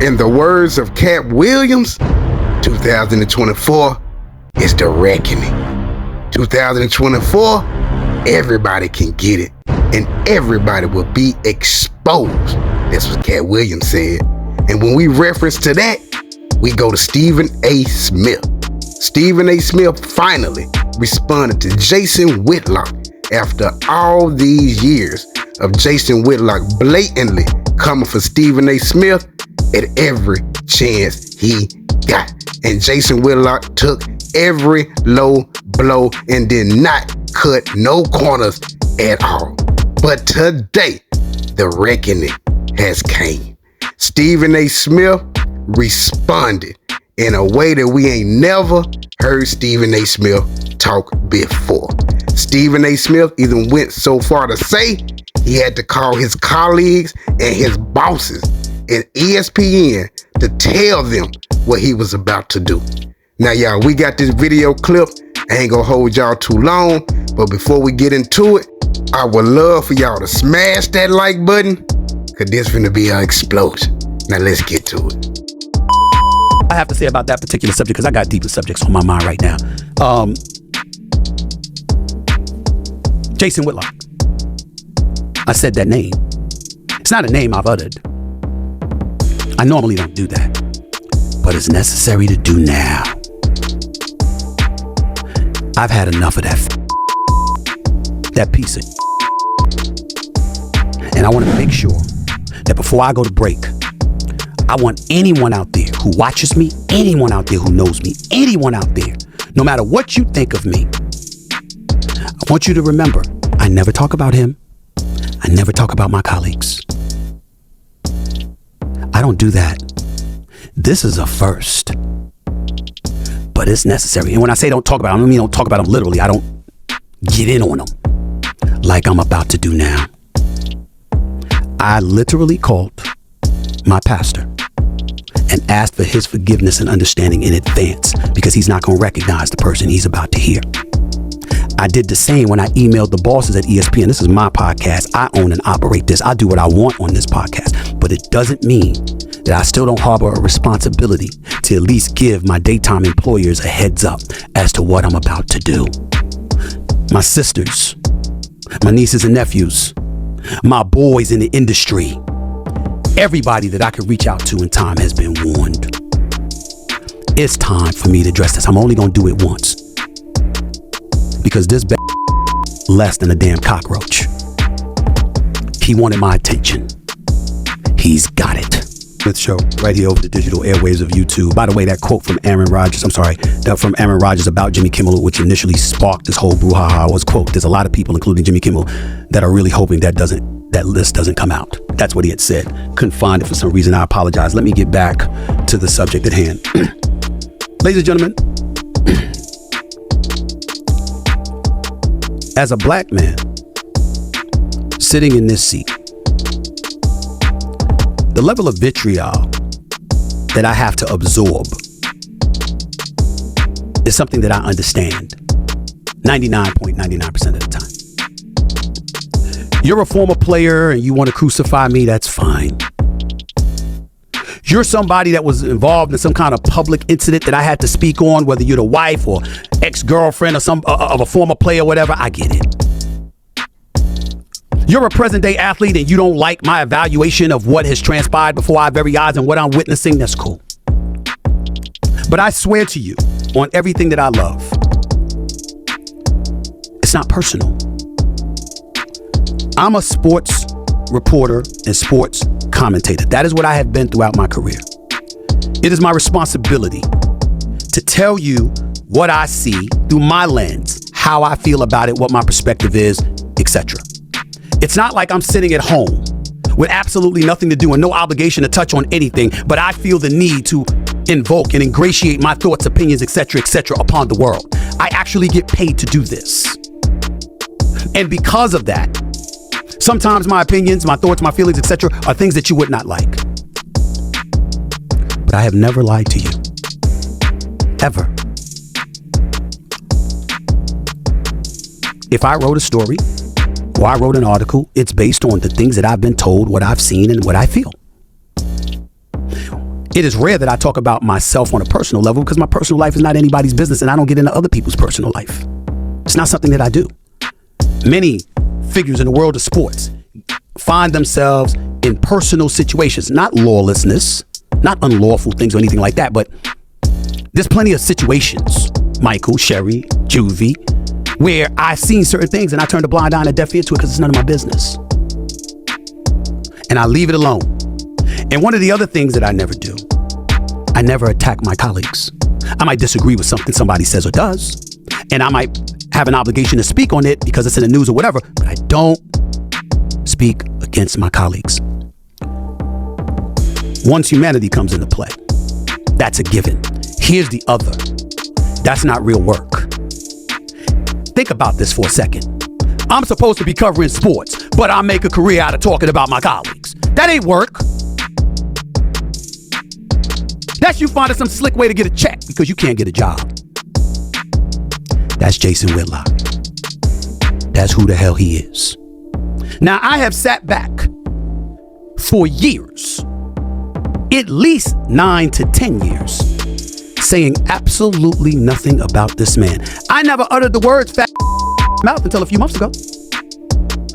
In the words of Cat Williams, 2024 is the reckoning. 2024, everybody can get it, and everybody will be exposed. That's what Cat Williams said. And when we reference to that, we go to Stephen A. Smith. Stephen A. Smith finally responded to Jason Whitlock after all these years of Jason Whitlock blatantly coming for Stephen A. Smith at every chance he got. And Jason Whitlock took every low blow and did not cut no corners at all. But today, the reckoning has came. Stephen A. Smith responded in a way that we ain't never heard Stephen A. Smith talk before. Stephen A. Smith even went so far to say he had to call his colleagues and his bosses at ESPN to tell them what he was about to do. Now, y'all, we got this video clip. I ain't gonna hold y'all too long, but before we get into it, I would love for y'all to smash that like button, cause this finna be an explosion. Now let's get to it. I have to say about that particular subject, because I got deeper subjects on my mind right now. Jason Whitlock. I said that name. It's not a name I've uttered. I normally don't do that, but it's necessary to do now. I've had enough of that piece of, and I want to make sure that before I go to break, I want anyone out there who watches me, anyone out there who knows me, anyone out there, no matter what you think of me, I want you to remember, I never talk about him. I never talk about my colleagues. I don't do that. This is a first, but it's necessary. And when I say don't talk about them, I don't mean don't talk about them literally. I don't get in on them like I'm about to do now. I literally called my pastor and asked for his forgiveness and understanding in advance, because he's not going to recognize the person he's about to hear. I did the same when I emailed the bosses at ESPN. This is my podcast. I own and operate this. I do what I want on this podcast, but it doesn't mean that I still don't harbor a responsibility to at least give my daytime employers a heads up as to what I'm about to do. My sisters, my nieces and nephews, my boys in the industry, everybody that I could reach out to in time has been warned. It's time for me to address this. I'm only going to do it once, because this less than a damn cockroach. He wanted my attention. He's got it. Smith Show, right here over the digital airwaves of YouTube. By the way, that quote from Aaron Rodgers, from Aaron Rodgers about Jimmy Kimmel, which initially sparked this whole brouhaha, was, quote, there's a lot of people, including Jimmy Kimmel, that are really hoping that list doesn't come out. That's what he had said. Couldn't find it for some reason. I apologize. Let me get back to the subject at hand. Ladies and gentlemen, as a black man sitting in this seat, the level of vitriol that I have to absorb is something that I understand 99.99% of the time. You're a former player and you want to crucify me, that's fine. You're somebody that was involved in some kind of public incident that I had to speak on, whether you're the wife or ex-girlfriend or some of a former player, whatever, I get it. You're a present day athlete and you don't like my evaluation of what has transpired before our very eyes and what I'm witnessing, that's cool. But I swear to you, on everything that I love, it's not personal. I'm a sports reporter and sports commentator. That is what I have been throughout my career. It is my responsibility to tell you what I see through my lens, how I feel about it, what my perspective is, etc. It's not like I'm sitting at home with absolutely nothing to do and no obligation to touch on anything, but I feel the need to invoke and ingratiate my thoughts, opinions, etc., upon the world. I actually get paid to do this. And because of that, sometimes my opinions, my thoughts, my feelings, etc., are things that you would not like. But I have never lied to you. Ever. If I wrote a story or I wrote an article, it's based on the things that I've been told, what I've seen, and what I feel. It is rare that I talk about myself on a personal level because my personal life is not anybody's business and I don't get into other people's personal life. It's not something that I do. Many figures in the world of sports find themselves in personal situations, not lawlessness, not unlawful things or anything like that, but there's plenty of situations, Michael, Sherry, Juvie, where I've seen certain things and I turn a blind eye and a deaf ear to it because it's none of my business. And I leave it alone. And one of the other things that I never do, I never attack my colleagues. I might disagree with something somebody says or does, and I might have an obligation to speak on it because it's in the news or whatever, but I don't speak against my colleagues. Once humanity comes into play, that's a given. Here's the other. That's not real work. Think about this for a second. I'm supposed to be covering sports, but I make a career out of talking about my colleagues. That ain't work. That's you finding some slick way to get a check because you can't get a job. That's Jason Whitlock. That's who the hell he is. Now, I have sat back for years, at least 9 to 10 years, saying absolutely nothing about this man. I never uttered the words fat mouth until a few months ago.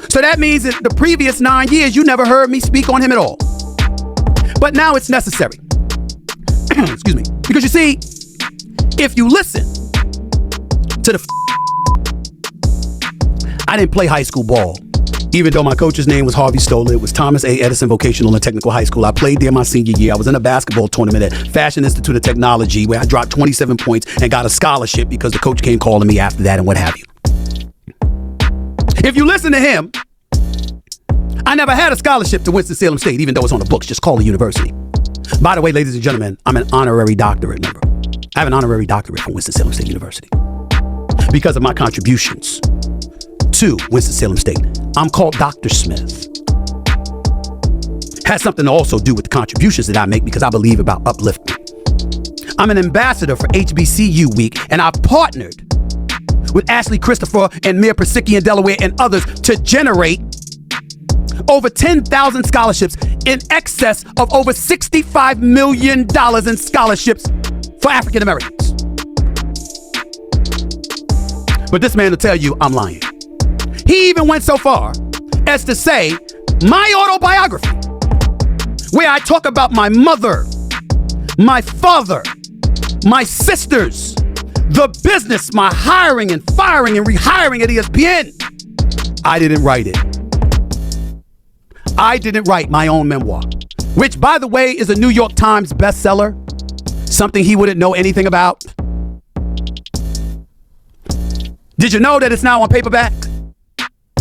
So that means that the previous 9 years, you never heard me speak on him at all. But now it's necessary. Excuse me. Because you see, if you listen to the I didn't play high school ball. Even though my coach's name was Harvey Stoller, it was Thomas A. Edison Vocational and Technical High School. I played there my senior year. I was in a basketball tournament at Fashion Institute of Technology where I dropped 27 points and got a scholarship because the coach came calling me after that and what have you. If you listen to him, I never had a scholarship to Winston-Salem State, even though it's on the books. Just call the university. By the way, ladies and gentlemen, I'm an honorary doctorate member. I have an honorary doctorate from Winston-Salem State University because of my contributions to Winston-Salem State. I'm called Dr. Smith. Has something to also do with the contributions that I make because I believe about uplifting. I'm an ambassador for HBCU Week, and I've partnered with Ashley Christopher and Mayor Persicki in Delaware and others to generate over 10,000 scholarships in excess of over $65 million in scholarships for African Americans. But this man will tell you I'm lying. He even went so far as to say my autobiography, where I talk about my mother, my father, my sisters, the business, my hiring and firing and rehiring at ESPN. I didn't write it. I didn't write my own memoir, which, by the way, is a New York Times bestseller, something he wouldn't know anything about. Did you know that it's now on paperback?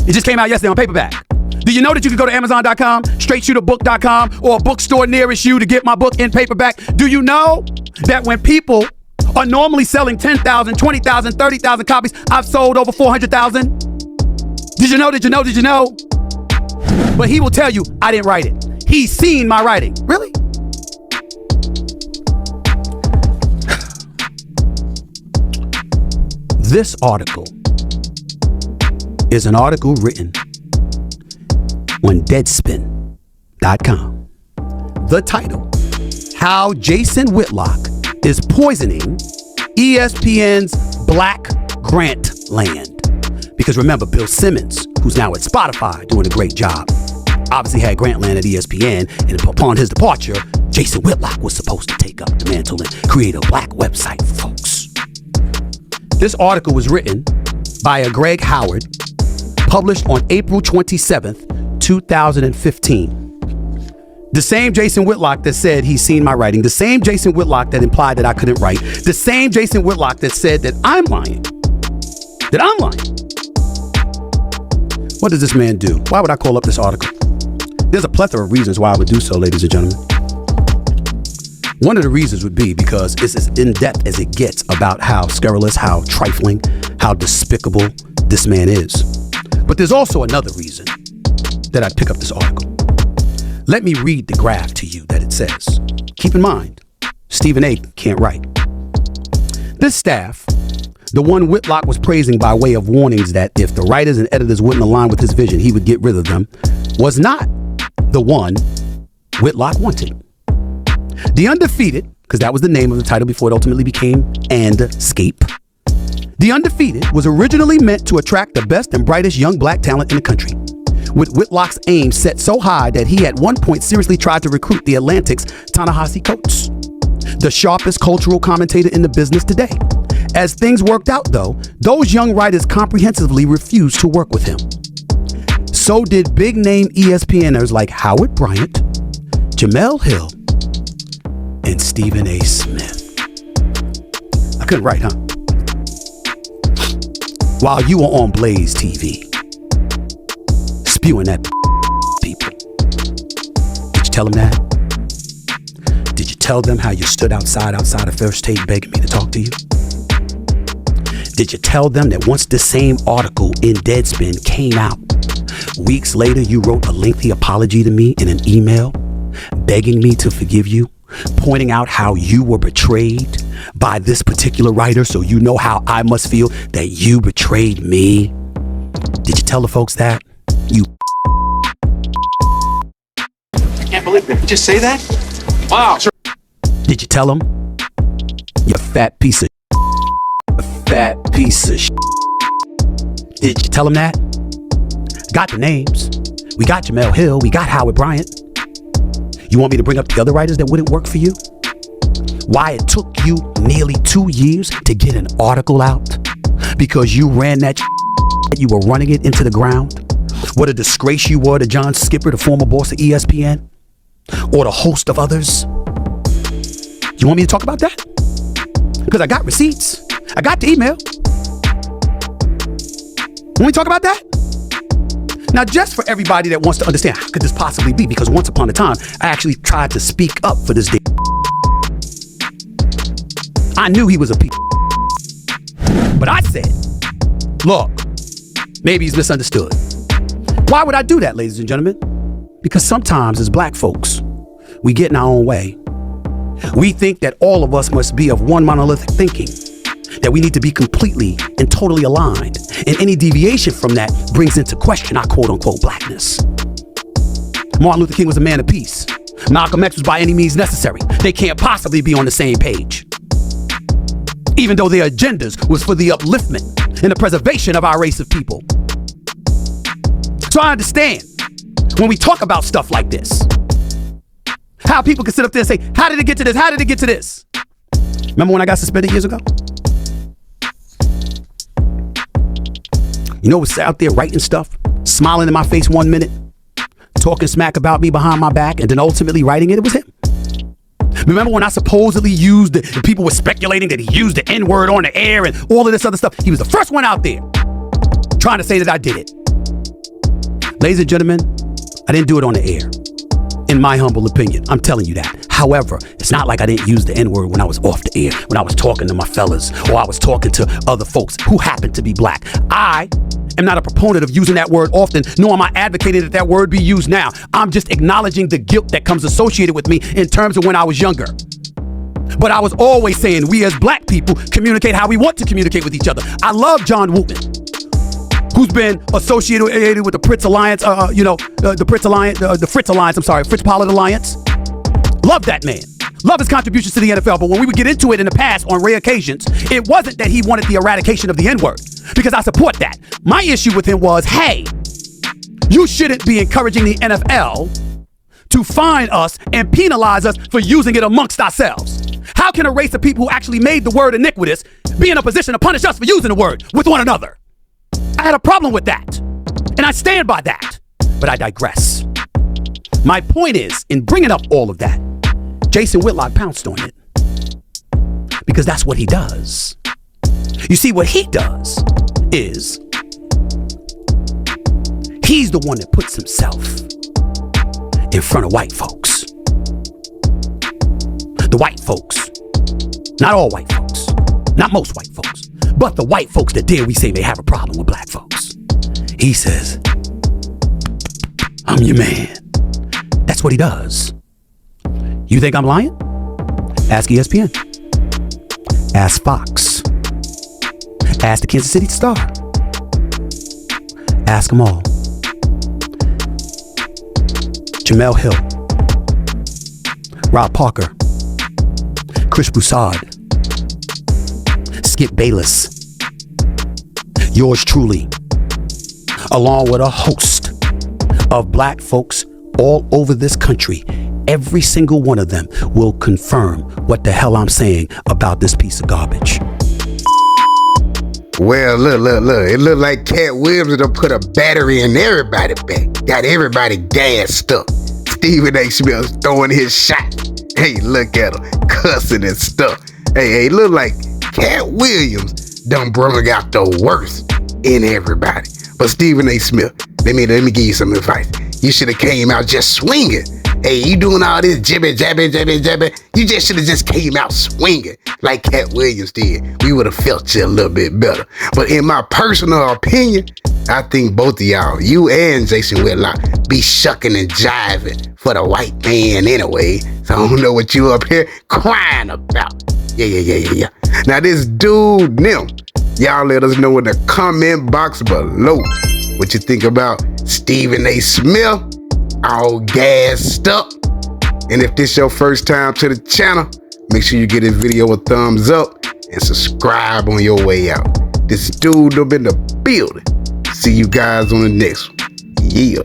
It just came out yesterday on paperback. Do you know that you can go to Amazon.com, StraightShooterBook.com, or a bookstore nearest you to get my book in paperback? Do you know that when people are normally selling 10,000, 20,000, 30,000 copies, I've sold over 400,000? Did you know? But he will tell you, I didn't write it. He's seen my writing. Really? This article is an article written on Deadspin.com. The title, How Jason Whitlock is Poisoning ESPN's Black Grant Land. Because remember, Bill Simmons, who's now at Spotify doing a great job, obviously had Grantland at ESPN, and upon his departure, Jason Whitlock was supposed to take up the mantle and create a black website for folks. This article was written by a Greg Howard, published on April 27th, 2015. The same Jason Whitlock that said he's seen my writing, the same Jason Whitlock that implied that I couldn't write, the same Jason Whitlock that said that I'm lying. What does this man do? Why would I call up this article? There's a plethora of reasons why I would do so, ladies and gentlemen. One of the reasons would be because it's as in-depth as it gets about how scurrilous, how trifling, how despicable this man is. But there's also another reason that I'd pick up this article. Let me read the graph to you that it says. Keep in mind, Stephen A. can't write. This staff, the one Whitlock was praising by way of warnings that if the writers and editors wouldn't align with his vision, he would get rid of them, was not the one Whitlock wanted. The Undefeated, because that was the name of the title before it ultimately became And Escape. The Undefeated was originally meant to attract the best and brightest young black talent in the country, with Whitlock's aim set so high that he at one point seriously tried to recruit the Atlantic's Ta-Nehisi Coates, the sharpest cultural commentator in the business today. As things worked out, though, those young writers comprehensively refused to work with him. So did big-name ESPNers like Howard Bryant, Jemele Hill, and Stephen A. Smith. I couldn't write, huh? While you were on Blaze TV, spewing at people. Did you tell them that? Did you tell them how you stood outside of First Take begging me to talk to you? Did you tell them that once the same article in Deadspin came out, weeks later you wrote a lengthy apology to me in an email, begging me to forgive you, pointing out how you were betrayed by this particular writer, so you know how I must feel that you betrayed me? Did you tell the folks that? You I can't believe it. Did you just say that? Wow. Did you tell them? You fat piece of fat piece of Did you tell them that? Got the names. We got Jemele Hill. We got Howard Bryant. You want me to bring up the other writers that wouldn't work for you? Why it took you nearly 2 years to get an article out? Because you ran that you were running it into the ground? What a disgrace you were to John Skipper, the former boss of ESPN, or the host of others. You want me to talk about that? Because I got receipts. I got the email. Want me to talk about that? Now, just for everybody that wants to understand, how could this possibly be? Because once upon a time, I actually tried to speak up for this day. I knew he was a piece. But I said, look, maybe he's misunderstood. Why would I do that, ladies and gentlemen? Because sometimes as black folks, we get in our own way. We think that all of us must be of one monolithic thinking, that we need to be completely and totally aligned. And any deviation from that brings into question our quote unquote blackness. Martin Luther King was a man of peace. Malcolm X was by any means necessary. They can't possibly be on the same page, even though their agendas was for the upliftment and the preservation of our race of people. So I understand when we talk about stuff like this, how people can sit up there and say, how did it get to this? How did it get to this? Remember when I got suspended years ago? You know what's out there writing stuff, smiling in my face 1 minute, talking smack about me behind my back, and then ultimately writing it? It was him. Remember when I supposedly used and people were speculating that he used the N-word on the air and all of this other stuff? He was the first one out there trying to say that I did it. Ladies and gentlemen, I didn't do it on the air. In my humble opinion, I'm telling you that. However, it's not like I didn't use the N-word when I was off the air, when I was talking to my fellas, or I was talking to other folks who happen to be black. I am not a proponent of using that word often, nor am I advocating that that word be used now. I'm just acknowledging the guilt that comes associated with me in terms of when I was younger. But I was always saying we as black people communicate how we want to communicate with each other. I love John Wooten, who's been associated with the Fritz Alliance, the Fritz Alliance, Fritz Pollard Alliance. Love that man. Love his contributions to the NFL. But when we would get into it in the past on rare occasions, it wasn't that he wanted the eradication of the N-word, because I support that. My issue with him was, hey, you shouldn't be encouraging the NFL to fine us and penalize us for using it amongst ourselves. How can a race of people who actually made the word iniquitous be in a position to punish us for using the word with one another? I had a problem with that, and I stand by that, but I digress. My point is, in bringing up all of that, Jason Whitlock pounced on it because that's what he does. You see, what he does is he's the one that puts himself in front of white folks. The white folks, not all white folks, not most white folks, but the white folks that dare we say may have a problem with black folks. He says, I'm your man. That's what he does. You think I'm lying? Ask ESPN. Ask Fox. Ask the Kansas City Star. Ask them all. Jemele Hill, Rob Parker, Chris Broussard, Skip Bayless, yours truly, along with a host of black folks all over this country. Every single one of them will confirm what the hell I'm saying about this piece of garbage. Well, look. It look like Cat Williams done put a battery in everybody back. Got everybody gassed up. Stephen A. Smith throwing his shot. Hey, look at him, cussing and stuff. Hey, look like Cat Williams done brought out the worst in everybody. But Stephen A. Smith, let me give you some advice. You should have came out just swinging. Hey, you doing all this jibber jabber. You just should have just came out swinging like Cat Williams did. We would have felt you a little bit better. But in my personal opinion, I think both of y'all, you and Jason Whitlock, be shucking and jiving for the white man anyway. So I don't know what you up here crying about. Yeah. Now this dude, them, y'all let us know in the comment box below what you think about Stephen A. Smith, all gassed up. And if this your first time to the channel, make sure you give this video a thumbs up and subscribe on your way out. This dude up in the building. See you guys on the next one. Yeah.